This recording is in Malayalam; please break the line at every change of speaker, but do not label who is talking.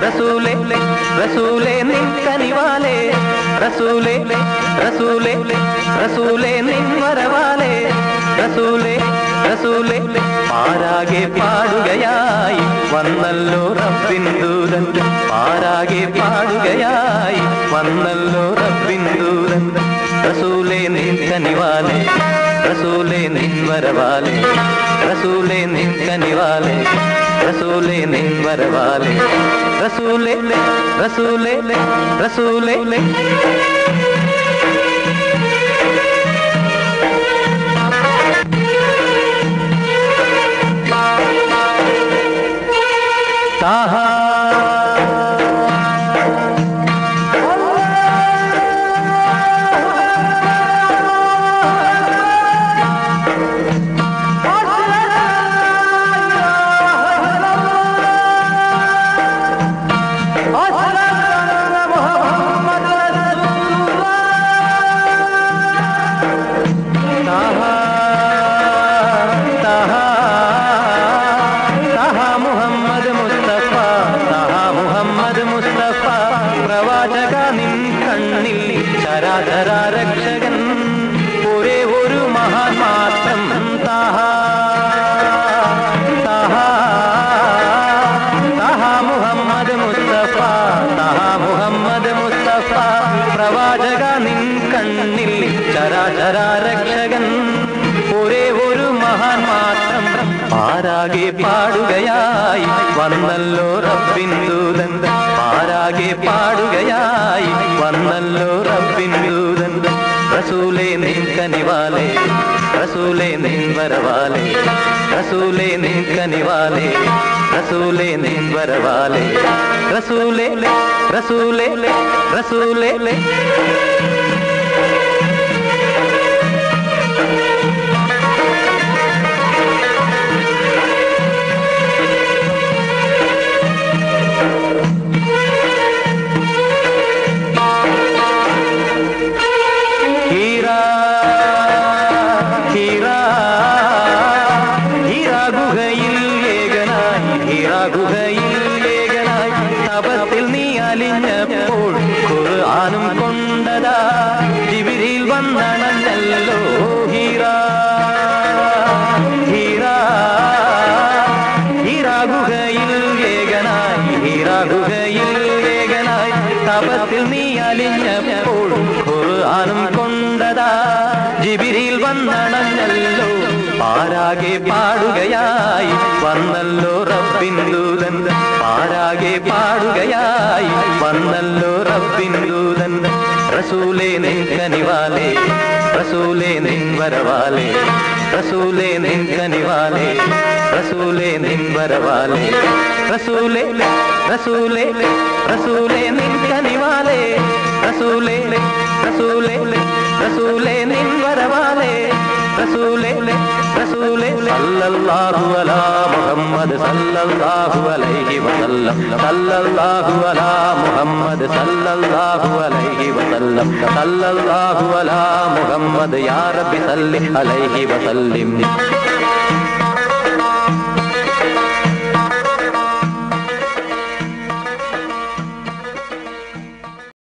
റസൂലേ റസൂലേ നിൻ കനിവാലേ റസൂലേ റസൂലേ റസൂലേ നിൻ വരവാലേ റസൂലേ റസൂലേ പാരാകെ പാടുകയായി വന്നല്ലോ റബ്ബിൻ ദൂതൻ പാരാകെ പാടുകയായി വന്നല്ലോ റബ്ബിൻ ദൂതൻ റസൂലേ നിൻ കനിവാലേ റസൂലേ നിൻ വരവാലേ റസൂലേ നിൻ കനിവാലേ റസൂലേ നിൻ വരവാലേ റസൂലേ റസൂലേ റസൂലേ താഹാ രക്ഷകൻ ഒരേ ഒരു മഹാൻ മാത്രം താഹാ താഹാ താഹാ മുഹമ്മദ് മുസ്തഫ താഹാ മുഹമ്മദ് മുസ്തഫ പ്രവാചക നിൻ കണ്ണിൽ ചരാചര രക്ഷകൻ ഒരേ ഒരു മഹാൻ മാത്രം പാരാകെ പാടുകയായി വന്നല്ലോ റബ്ബിൻ ദൂതൻ പാരാകെ പാടുകയായി വന്നല്ലോ റബ്ബിൻ ദൂതൻ റസൂലേ നിൻ കനിവാലേ റസൂലേ നിൻ വരവാലേ റസൂലേ നിൻ കനിവാലേ റസൂലേ നിൻ വരവാലേ റസൂലേ റസൂലേ റസൂലേ തപത്തിൽ നീ അലിഞ്ഞപ്പോൾ ഖുർആനും കൊണ്ടതാ ജിബ്രീൽ വന്നണഞ്ഞല്ലോ ഹീറാ ഹീറാ ഹീറാ ഗുഹയിൽ ഏകനായി ഹീറാ ഗുഹയിൽ ഏകനായി തപത്തിൽ നീ അലിഞ്ഞപ്പോൾ ഖുർആനും കൊണ്ടതാ ജിബ്രീൽ വന്നണഞ്ഞല്ലോ പാരാകെ പാടുകയായി വന്നല്ലോ റബ്ബിൻ ദൂതൻ പാരാകെ പാടുകയായി വന്നല്ലോ റബ്ബിൻ ദൂതൻ റസൂലേ നിൻ കനിവാലേ റസൂലേ നിൻ വരവാലേ റസൂലേ നിൻ കനിവാലേ റസൂലേ നിൻ വരവാലേ റസൂലേ റസൂലേ റസൂലേ നിൻ കനിവാലേ റസൂലേ റസൂലേ റസൂലേ നിൻ വരവാലേ റസൂലേ റസൂലേ സല്ലല്ലാഹു അലാ മുഹമ്മദ് സല്ലല്ലാഹു അലൈഹി വസല്ലം സല്ലല്ലാഹു അലാ മുഹമ്മദ് സല്ലല്ലാഹു അലൈഹി വസല്ലം സല്ലല്ലാഹു അലാ മുഹമ്മദ് യാ റബ്ബി സല്ലി അലൈഹി വസല്ലിം